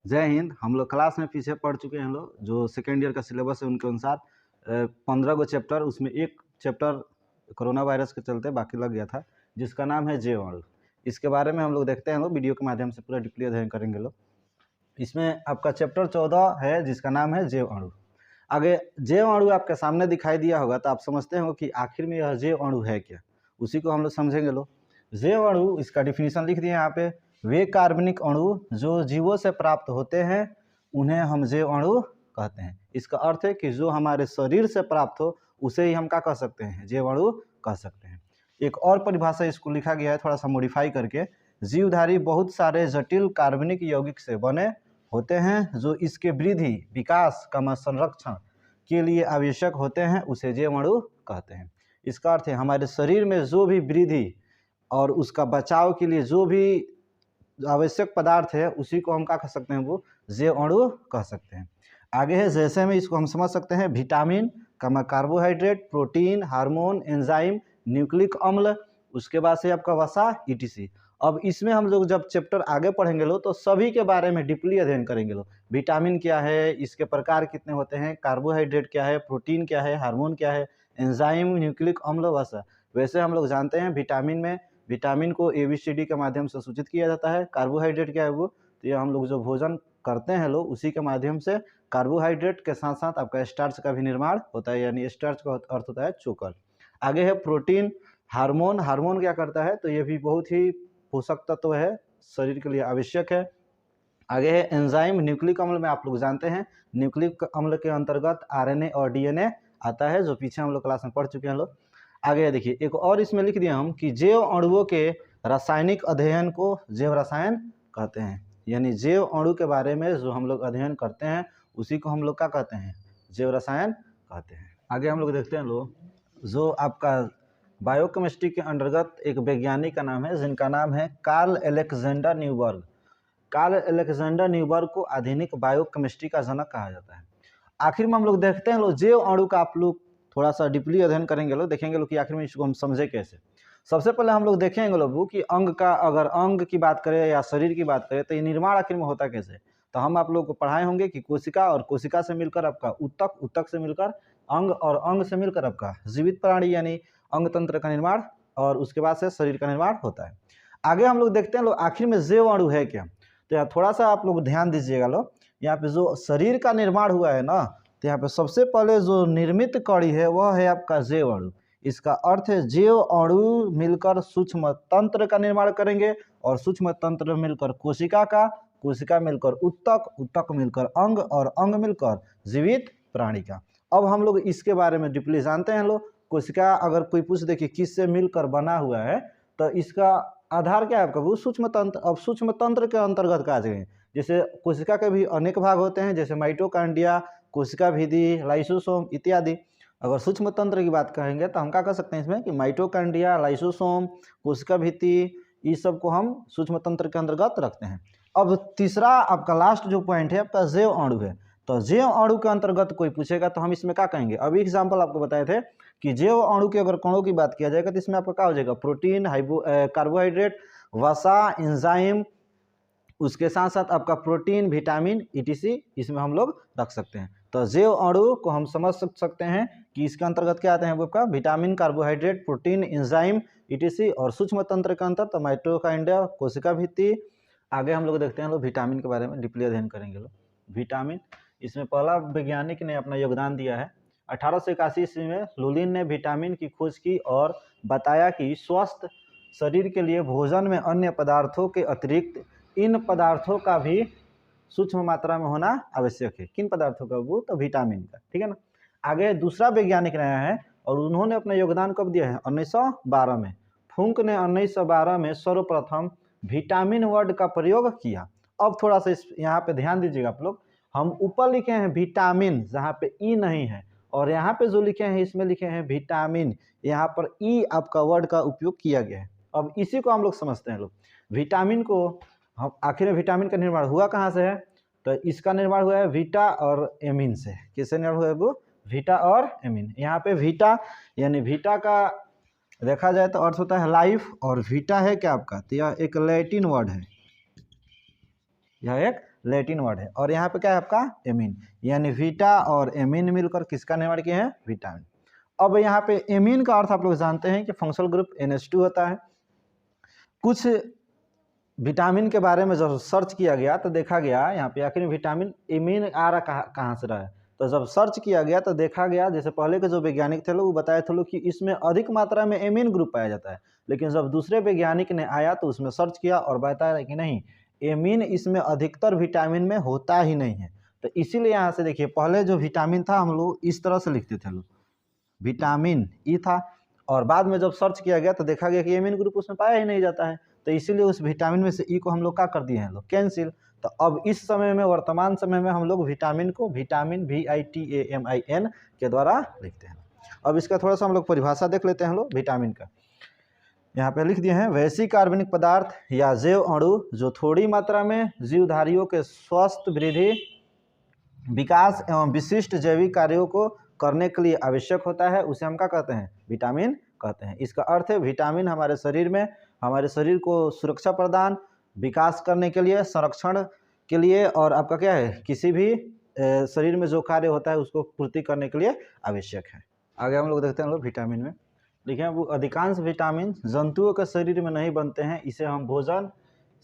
जय हिंद। हम लोग क्लास में पीछे पढ़ चुके हैं लोग, जो सेकेंड ईयर का सिलेबस है उनके अनुसार 15 गो चैप्टर, उसमें एक चैप्टर कोरोना वायरस के चलते बाकी लग गया था, जिसका नाम है जीवाणु। इसके बारे में हम लोग देखते हैं लोग, वीडियो के माध्यम से पूरा डीपली अध्ययन करेंगे लोग। इसमें आपका चैप्टर 14 है जिसका नाम है जीवाणु। आगे जीवाणु आपके सामने दिखाई दिया होगा तो आप समझते हो कि आखिर में यह जीवाणु है क्या, उसी को हम लोग समझेंगे लोग। जीवाणु, इसका डिफिनीशन लिख दिए यहाँ पे। वे कार्बनिक अणु जो जीवों से प्राप्त होते हैं उन्हें हम जीवाणु कहते हैं। इसका अर्थ है कि जो हमारे शरीर से प्राप्त हो उसे ही हम क्या कह सकते हैं, जीवाणु कह सकते हैं। एक और परिभाषा इसको लिखा गया है थोड़ा सा मॉडिफाई करके, जीवधारी बहुत सारे जटिल कार्बनिक यौगिक से बने होते हैं जो इसके वृद्धि, विकास का संरक्षण के लिए आवश्यक होते हैं, उसे जीवाणु कहते हैं। इसका अर्थ है हमारे शरीर में जो भी वृद्धि और उसका बचाव के लिए जो भी आवश्यक पदार्थ है उसी को हम क्या कह सकते हैं, वो जीवाणु कह सकते हैं। आगे है जैसे में इसको हम समझ सकते हैं vitamin, carbohydrate, protein, hormone, enzyme, nucleic अम्ल, उसके बाद से आपका वसा, ईटीसी। अब इसमें हम लोग जब चैप्टर आगे पढ़ेंगे लो तो सभी के बारे में डीपली अध्ययन करेंगे लो। विटामिन क्या है, इसके प्रकार कितने होते हैं, कार्बोहाइड्रेट क्या है, प्रोटीन क्या है, हार्मोन क्या है, एंजाइम, न्यूक्लिक अम्ल, वसा। वैसे हम लोग जानते हैं विटामिन को ABCD के माध्यम से सूचित किया जाता है। कार्बोहाइड्रेट क्या है वो, तो ये हम लोग जो भोजन करते हैं लोग उसी के माध्यम से कार्बोहाइड्रेट के साथ साथ आपका स्टार्च का भी निर्माण होता है, यानी स्टार्च का अर्थ होता है चोकर। आगे है प्रोटीन। हार्मोन क्या करता है, तो ये भी बहुत ही पोषक तत्व है, शरीर के लिए आवश्यक है। आगे है एंजाइम। न्यूक्लिक अम्ल में आप लोग जानते हैं, न्यूक्लिक अम्ल के अंतर्गत RNA और DNA आता है, जो पीछे हम लोग क्लास में पढ़ चुके हैं लोग। आगे देखिए एक और इसमें लिख दिया हम कि जैव अणुओं के रासायनिक अध्ययन को जैव रसायन कहते हैं, यानी जैव अणु के बारे में जो हम लोग अध्ययन करते हैं उसी को हम लोग क्या कहते हैं, जैव रसायन कहते हैं। आगे हम लोग देखते हैं लोग, जो आपका बायोकेमिस्ट्री के अंतर्गत एक वैज्ञानिक का नाम है जिनका नाम है Carl Alexander Neuberg. Carl Alexander Neuberg को आधुनिक बायोकेमिस्ट्री का जनक कहा जाता है। आखिर में हम लोग देखते हैं लोग जैव अणु का आप लोग थोड़ा सा डीपली अध्ययन करेंगे लोग, देखेंगे लोग कि आखिर में इसको हम समझे कैसे। सबसे पहले हम लोग देखेंगे लोग कि अंग का, अगर अंग की बात करें या शरीर की बात करें तो ये निर्माण आखिर में होता कैसे। तो हम आप लोग को पढ़ाए होंगे कि कोशिका, और कोशिका से मिलकर आपका ऊतक, ऊतक से मिलकर अंग, और अंग से मिलकर आपका जीवित प्राणी यानी अंग तंत्र का निर्माण, और उसके बाद से शरीर का निर्माण होता है। आगे हम लोग देखते हैं लोग आखिर में जैव अणु है क्या। तो यहाँ थोड़ा सा आप लोग ध्यान दीजिएगा लोग, यहाँ पे जो शरीर का निर्माण हुआ है ना, तो यहाँ पे सबसे पहले जो निर्मित कड़ी है वह है आपका जैव अणु। इसका अर्थ है जैव अणु मिलकर सूक्ष्म तंत्र का निर्माण करेंगे, और सूक्ष्म तंत्र मिलकर कोशिका का, कोशिका मिलकर ऊतक, ऊतक मिलकर अंग, और अंग मिलकर जीवित प्राणी का। अब हम लोग इसके बारे में डीपली जानते हैं लोग। कोशिका अगर कोई पूछ दे कि किससे मिलकर बना हुआ है, तो इसका आधार क्या है आपका, वो सूक्ष्म तंत्र। अब सूक्ष्म तंत्र के अंतर्गत क्या आ जाएंगे, जैसे कोशिका के भी अनेक भाग होते हैं, जैसे माइटोकांड्रिया, कोशिका भित्ति, लाइसोसोम इत्यादि। अगर सूक्ष्म तंत्र की बात करेंगे तो हम क्या कर सकते हैं इसमें कि माइटोकांड्रिया, लाइसोसोम, कोशिका भित्ति, इस सब को हम सूक्ष्म तंत्र के अंतर्गत रखते हैं। अब तीसरा आपका लास्ट जो पॉइंट है आपका जैव अणु है। तो जैव अणु के अंतर्गत कोई पूछेगा तो हम इसमें क्या कहेंगे, अभी एग्जाम्पल आपको बताए थे कि जैव अणु के अगर कणों की बात किया जाएगा तो इसमें आपका क्या हो जाएगा, प्रोटीन, कार्बोहाइड्रेट, वसा, एंजाइम, उसके साथ साथ आपका प्रोटीन, विटामिन, ETC इसमें हम लोग रख सकते हैं। तो जैव अणु को हम समझ सकते हैं कि इसके अंतर्गत क्या आते हैं, वो आपका vitamin, carbohydrate, protein, enzyme, ETC, और सूक्ष्म तंत्र के अंतर तो माइटोकांड्रिया, कोशिका भित्ति। आगे हम लोग देखते हैं लोग विटामिन के बारे में डीपली अध्ययन करेंगे लोग। विटामिन, इसमें पहला वैज्ञानिक ने अपना योगदान दिया है 1881 ईस्वी में। लुलिन ने विटामिन की खोज की और बताया कि स्वस्थ शरीर के लिए भोजन में अन्य पदार्थों के अतिरिक्त इन पदार्थों का भी सूक्ष्म मात्रा में होना आवश्यक है। किन पदार्थों का, वो तो विटामिन का, ठीक है ना। आगे दूसरा वैज्ञानिक रहा है और उन्होंने अपना योगदान कब दिया है, 1912 में। फुंक ने 1912 में सर्वप्रथम विटामिन वर्ड का प्रयोग किया। अब थोड़ा सा यहाँ पे ध्यान दीजिएगा आप लोग, हम ऊपर लिखे हैं विटामिन जहाँ पे ई नहीं है, और यहाँ पे जो लिखे हैं इसमें लिखे हैं विटामिन, यहाँ पर ई आपका वर्ड का उपयोग किया गया है। अब इसी को हम लोग समझते हैं लोग। विटामिन को हम आखिर में विटामिन का निर्माण हुआ कहाँ से है, तो इसका निर्माण हुआ है वीटा और एमिन से। किससे निर्माण हुआ है वो, वीटा और एमिन। यहाँ पे वीटा यानी वीटा का देखा जाए तो अर्थ होता है लाइफ, और वीटा है क्या आपका, तो यह एक लैटिन वर्ड है, यह एक लैटिन वर्ड है। और यहाँ पे क्या है आपका एमीन, यानी वीटा और एमीन मिलकर किसका निर्माण किए हैं, विटामिन। अब यहाँ पे एमीन का अर्थ आप लोग जानते हैं कि फंक्शनल ग्रुप NH2 होता है। कुछ विटामिन के बारे में जब सर्च किया गया तो देखा गया यहाँ पे आखिर में विटामिन एमीन आ रहा कहाँ से रहा है, तो जब सर्च किया गया तो देखा गया, जैसे पहले के जो वैज्ञानिक थे लोग वो बताए थे लोग कि इसमें अधिक मात्रा में एमीन ग्रुप पाया जाता है, लेकिन जब दूसरे वैज्ञानिक ने आया तो उसमें सर्च किया और बताया कि नहीं, एमीन इसमें अधिकतर विटामिन में होता ही नहीं है। तो इसीलिए यहाँ से देखिए, पहले जो विटामिन था हम लोग इस तरह से लिखते थे लोग, विटामिन ई था, और बाद में जब सर्च किया गया तो देखा गया कि एमीन ग्रुप उसमें पाया ही नहीं जाता है, तो इसीलिए उस विटामिन में से ई को हम लोग क्या कर दिए हैं लोग, कैंसिल। तो अब इस समय में, वर्तमान समय में हम लोग विटामिन को विटामिन VITAMIN के द्वारा लिखते हैं। अब इसका थोड़ा सा हम लोग परिभाषा देख लेते हैं लोग विटामिन का। यहाँ पे लिख दिए हैं, वैश्विक कार्बनिक पदार्थ या जैव अणु जो थोड़ी मात्रा में जीवधारियों के स्वस्थ वृद्धि, विकास एवं विशिष्ट जैविक कार्यों को करने के लिए आवश्यक होता है, उसे हम क्या कहते हैं, विटामिन कहते हैं। इसका अर्थ है विटामिन हमारे शरीर में, हमारे शरीर को सुरक्षा प्रदान, विकास करने के लिए, संरक्षण के लिए, और आपका क्या है, किसी भी शरीर में जो कार्य होता है उसको पूर्ति करने के लिए आवश्यक है। आगे हम लोग देखते हैं लोग विटामिन में, देखिए वो अधिकांश विटामिन जंतुओं के शरीर में नहीं बनते हैं, इसे हम भोजन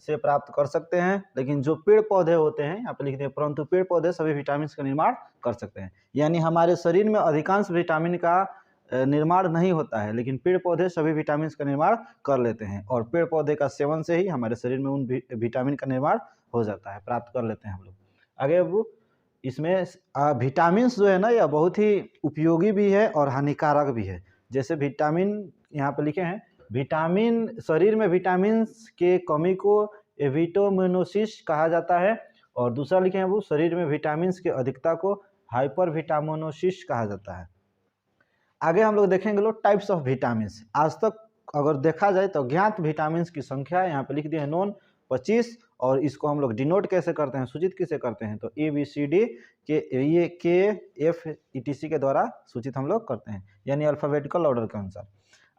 से प्राप्त कर सकते हैं, लेकिन जो पेड़ पौधे होते हैं यहाँ पे लिखते हैं, परंतु पेड़ पौधे सभी विटामिन का निर्माण कर सकते हैं। यानी हमारे शरीर में अधिकांश विटामिन का निर्माण नहीं होता है, लेकिन पेड़ पौधे सभी विटामिन का निर्माण कर लेते हैं, और पेड़ पौधे का सेवन से ही हमारे शरीर में उन विटामिन का निर्माण हो जाता है, प्राप्त कर लेते हैं हम लोग। आगे वो इसमें विटामिन जो है ना, यह बहुत ही उपयोगी भी है और हानिकारक भी है। जैसे विटामिन यहाँ पे लिखे हैं, विटामिन, शरीर में विटामिन के कमी को एविटोमिनोसिस कहा जाता है, और दूसरा लिखे हैं वो, शरीर में विटामिन के अधिकता को हाइपरविटामिनोसिस कहा जाता है। आगे हम लोग देखेंगे लोग टाइप्स ऑफ विटामिन। आज तक अगर देखा जाए तो ज्ञात विटामिन की संख्या यहाँ पे लिख दिए हैं नॉन 25, और इसको हम लोग डिनोट कैसे करते हैं, सूचित किसे करते हैं, तो ABCD के ये KFETC के द्वारा सूचित हम लोग करते हैं, यानी अल्फाबेटिकल ऑर्डर के अनुसार।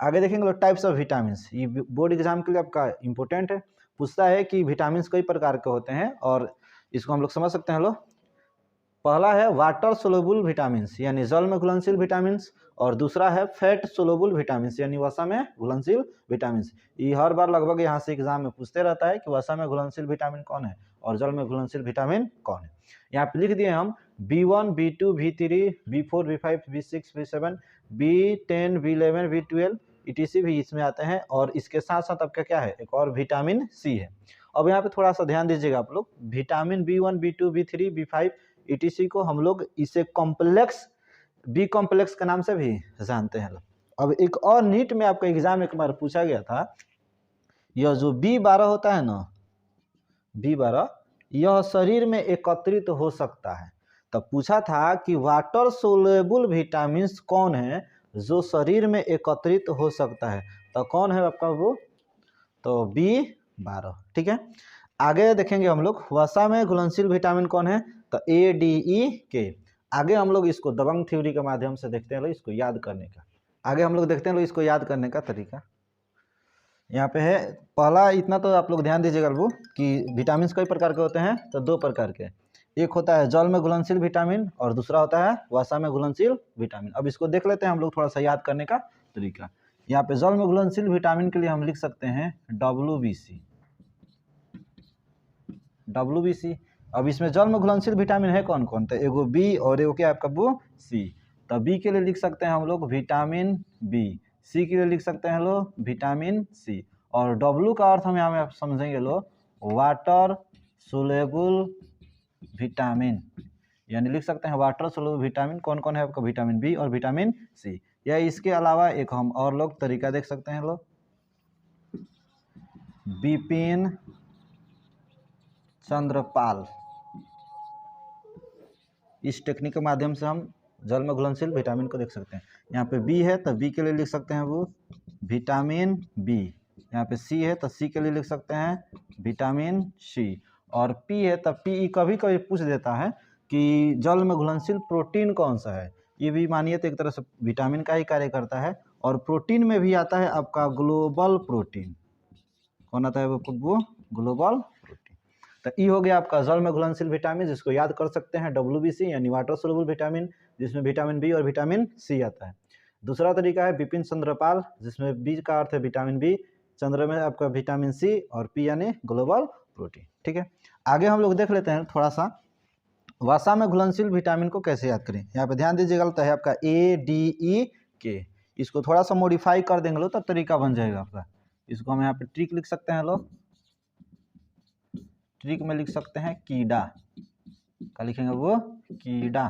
आगे देखेंगे लोग टाइप्स ऑफ विटामिन, ये बोर्ड एग्जाम के लिए आपका इंपॉर्टेंट है, पूछता है कि विटामिन कई प्रकार के होते हैं, और इसको हम लोग समझ सकते हैं लोग। पहला है वाटर सोलुबल विटामिन, यानी जल में घुलनशील विटामिन, और दूसरा है फैट सोलुबल विटामिन, यानी वसा में घुलनशील विटामिन। ये हर बार लगभग यहाँ से एग्जाम में पूछते रहता है कि वसा में घुलनशील विटामिन कौन है और जल में घुलनशील विटामिन कौन है। यहाँ पे लिख दिए हम B1, B2, B3, B4, B5, B6, B7, B10, B11, B12 ETC भी इसमें आते हैं, और इसके साथ साथ आपका क्या है, एक और विटामिन C है। अब यहाँ पे थोड़ा सा ध्यान दीजिएगा आप लोग, vitamin B1, B2, B3, B5 ETC को हम लोग इसे कॉम्प्लेक्स, बी कॉम्प्लेक्स के नाम से भी जानते हैं। अब एक और नीट में आपका एग्जाम एक बार पूछा गया था, यह जो B12 होता है ना, B12, यह शरीर में एकत्रित हो सकता है। तब पूछा था कि वाटर सोलेबल विटामिन कौन है जो शरीर में एकत्रित हो सकता है, तो कौन है आपका वो, तो B12, ठीक है। आगे देखेंगे हम लोग वसा में घुलनशील विटामिन कौन है, तो ADEK। आगे हम लोग इसको दबंग थ्योरी के माध्यम से देखते हैं लोग, इसको याद करने का, आगे हम लोग देखते हैं लोग इसको याद करने का तरीका। यहाँ पे है पहला, इतना तो आप लोग ध्यान दीजिएगा वो कि विटामिन कई प्रकार के होते हैं, तो दो प्रकार के, एक होता है जल में घुलनशील विटामिन और दूसरा होता है वसा में घुलनशील विटामिन। अब इसको देख लेते हैं हम लोग थोड़ा सा याद करने का तरीका। यहाँ पे जल में घुलनशील विटामिन के लिए हम लिख सकते हैं WBC। अब इसमें जल में घुलनशील विटामिन है कौन कौन, तो एगो B और एगो क्या आपका वो C। तो B के लिए लिख सकते हैं हम लोग विटामिन B, C के लिए लिख सकते हैं लोग विटामिन C, और W का अर्थ हम यहाँ में समझेंगे लोग वाटर सोलेबल विटामिन, यानी लिख सकते हैं वाटर सोलेबल विटामिन कौन कौन है आपका, विटामिन B और विटामिन C। या इसके अलावा एक हम और लोग तरीका देख सकते हैं लोग, बिपिन चंद्रपाल, इस टेक्निक के माध्यम से हम जल में घुलनशील विटामिन को देख सकते हैं। यहाँ पे B है तो B के लिए लिख सकते हैं वो विटामिन B, यहाँ पे C है तो C के लिए लिख सकते हैं विटामिन C, और P है तो P कभी कभी पूछ देता है कि जल में घुलनशील प्रोटीन कौन सा है, ये भी मानिए तो एक तरह से विटामिन का ही कार्य करता है। और प्रोटीन में भी आता है आपका ग्लोबल प्रोटीन, कौन आता है वो ग्लोबल प्रोटीन। तो ई हो गया आपका जल में घुलनशील विटामिन, जिसको याद कर सकते हैं WBC यानी वाटर सोल्युबल विटामिन, जिसमें विटामिन बी और विटामिन सी आता है। दूसरा तरीका है बिपिन चंद्रपाल, जिसमें बी का अर्थ है विटामिन बी, चंद्र में आपका विटामिन सी और पी यानी ग्लोबल प्रोटीन। ठीक है, आगे हम लोग देख लेते हैं थोड़ा सा वसा में घुलनशील विटामिन को कैसे याद करें। यहाँ पे ध्यान दीजिएगा, तो है आपका ADE इसको थोड़ा सा मॉडिफाई कर देंगे लोग, तब तरीका बन जाएगा आपका। इसको हम यहाँ पे ट्रिक लिख सकते हैं लोग, ट्रिक में लिख सकते हैं कीड़ा, क्या लिखेंगे वो कीड़ा।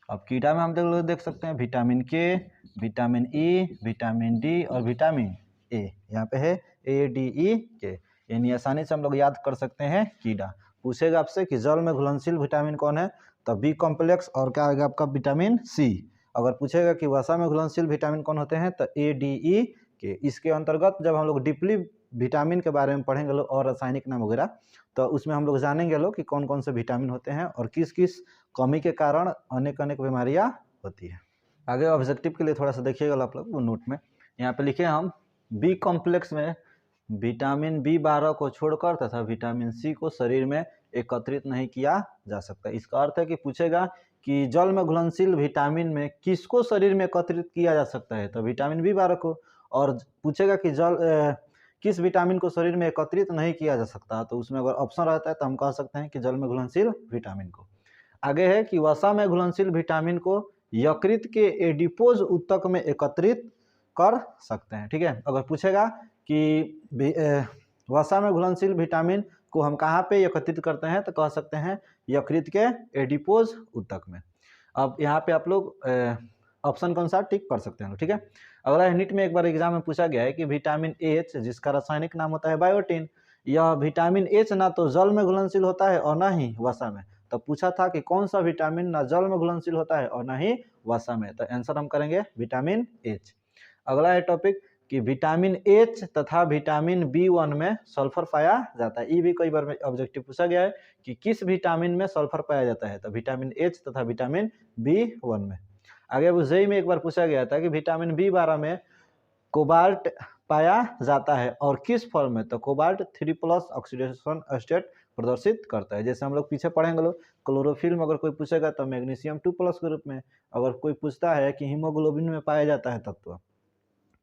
अब कीड़ा में हम देख सकते हैं विटामिन के, विटामिन ई, विटामिन डी और विटामिन ए, यहाँ पे है ADE यानी आसानी से हम लोग याद कर सकते हैं कीड़ा। पूछेगा आपसे कि जल में घुलनशील विटामिन कौन है, तो बी कॉम्प्लेक्स और क्या आएगा आपका विटामिन सी। अगर पूछेगा कि वसा में घुलनशील विटामिन कौन होते हैं, तो ADE इसके अंतर्गत जब हम लोग डीपली विटामिन के बारे में पढ़ेंगे लोग और रासायनिक नाम वगैरह, तो उसमें हम लोग जानेंगे लोग कि कौन कौन से विटामिन होते हैं और किस किस कमी के कारण अनेक अनेक बीमारियां होती है। आगे ऑब्जेक्टिव के लिए थोड़ा सा देखिएगा आप लोग वो नोट में, यहाँ पे लिखे हम बी कॉम्प्लेक्स में विटामिन B12 को छोड़कर तथा विटामिन सी को शरीर में एकत्रित नहीं किया जा सकता। इसका अर्थ है कि पूछेगा कि जल में घुलनशील विटामिन में किसको शरीर में एकत्रित किया जा सकता है, तो विटामिन B12 को। और पूछेगा कि किस विटामिन को शरीर में एकत्रित नहीं किया जा सकता, तो उसमें अगर ऑप्शन रहता है तो हम कह सकते हैं कि जल में घुलनशील विटामिन को। आगे है कि वसा में घुलनशील विटामिन को यकृत के एडिपोज ऊतक में एकत्रित कर सकते हैं। ठीक है, अगर पूछेगा कि वसा में घुलनशील विटामिन को हम कहाँ पे एकत्रित करते हैं, तो कह सकते हैं यकृत के एडिपोज ऊतक में। अब यहाँ पे आप लोग ऑप्शन के अनुसार टिक कर सकते हैं। ठीक है, अगला नीट में एक बार एग्जाम में पूछा गया है कि विटामिन H, जिसका रासायनिक नाम होता है बायोटिन, यह विटामिन H ना तो जल में घुलनशील होता है और ना ही वसा में। तो पूछा था कि कौन सा विटामिन ना जल में घुलनशील होता है और ना ही वसा में, तो आंसर हम करेंगे विटामिन H। अगला है टॉपिक कि विटामिन H तथा विटामिन B1 में सल्फर पाया जाता है। ये भी कई बार ऑब्जेक्टिव पूछा गया है कि किस विटामिन में सल्फर पाया जाता है, तो विटामिन H तथा विटामिन B1 में। आगे अब जेई में एक बार पूछा गया था कि विटामिन B12 में कोबाल्ट पाया जाता है और किस फॉर्म में, तो कोबाल्ट 3+ ऑक्सीडेशन स्टेट प्रदर्शित करता है। जैसे हम लोग पीछे पढ़ेंगे लोग, क्लोरोफिल में अगर कोई पूछेगा तो मैग्नीशियम 2+ के रूप में। अगर कोई पूछता है कि हीमोग्लोबिन में पाया जाता है तत्व,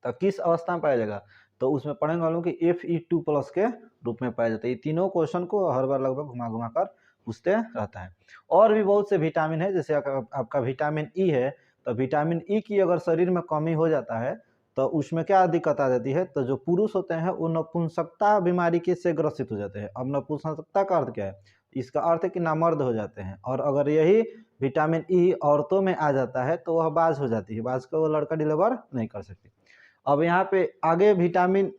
तो किस अवस्था में पाया जाएगा, तो उसमें पढ़ेंगे हम लोग कि Fe2+ के रूप में पाया जाता है। ये तीनों क्वेश्चन को हर बार लगभग घुमा घुमा कर पूछते रहता है। और भी बहुत से विटामिन है, जैसे आपका विटामिन ई है, तो विटामिन ई की अगर शरीर में कमी हो जाता है तो उसमें क्या दिक्कत आ जाती है, तो जो पुरुष होते हैं वो नपुंसकता बीमारी के से ग्रसित हो जाते हैं। अब नपुंसकता का अर्थ क्या है, इसका अर्थ है कि नामर्द हो जाते हैं। और अगर यही विटामिन ई औरतों में आ जाता है तो वह बाज हो जाती है, बाज को वो लड़का डिलीवर नहीं कर सकती। अब यहाँ पे आगे विटामिन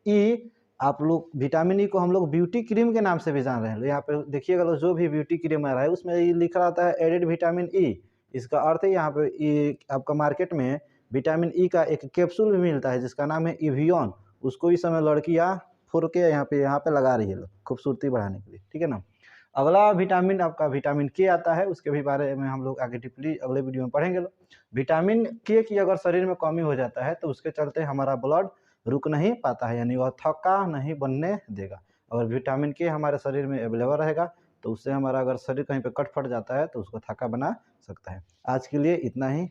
ई, आप लोग विटामिन ई को हम लोग ब्यूटी क्रीम के नाम से भी जान रहे हैं। यहाँ पे देखिएगा, जो भी ब्यूटी क्रीम आ रहा है उसमें ये लिखा रहता है एडेड विटामिन ई। इसका अर्थ है यहाँ पे आपका मार्केट में विटामिन ई का एक कैप्सूल भी मिलता है जिसका नाम है इवियन। उसको इस समय लड़कियाँ फोड़ के यहाँ पे लगा रही है लोग, खूबसूरती बढ़ाने के लिए। ठीक है ना। अगला विटामिन आपका विटामिन के आता है, उसके भी बारे में हम लोग आगे डीपली अगले वीडियो में पढ़ेंगे लोग। विटामिन के की अगर शरीर में कमी हो जाता है तो उसके चलते हमारा ब्लड रुक नहीं पाता है, यानी वह थक्का नहीं बनने देगा। अगर विटामिन के हमारे शरीर में अवेलेबल रहेगा तो उससे हमारा अगर शरीर कहीं पे कट फट जाता है तो उसको थक्का बना सकता है। आज के लिए इतना ही।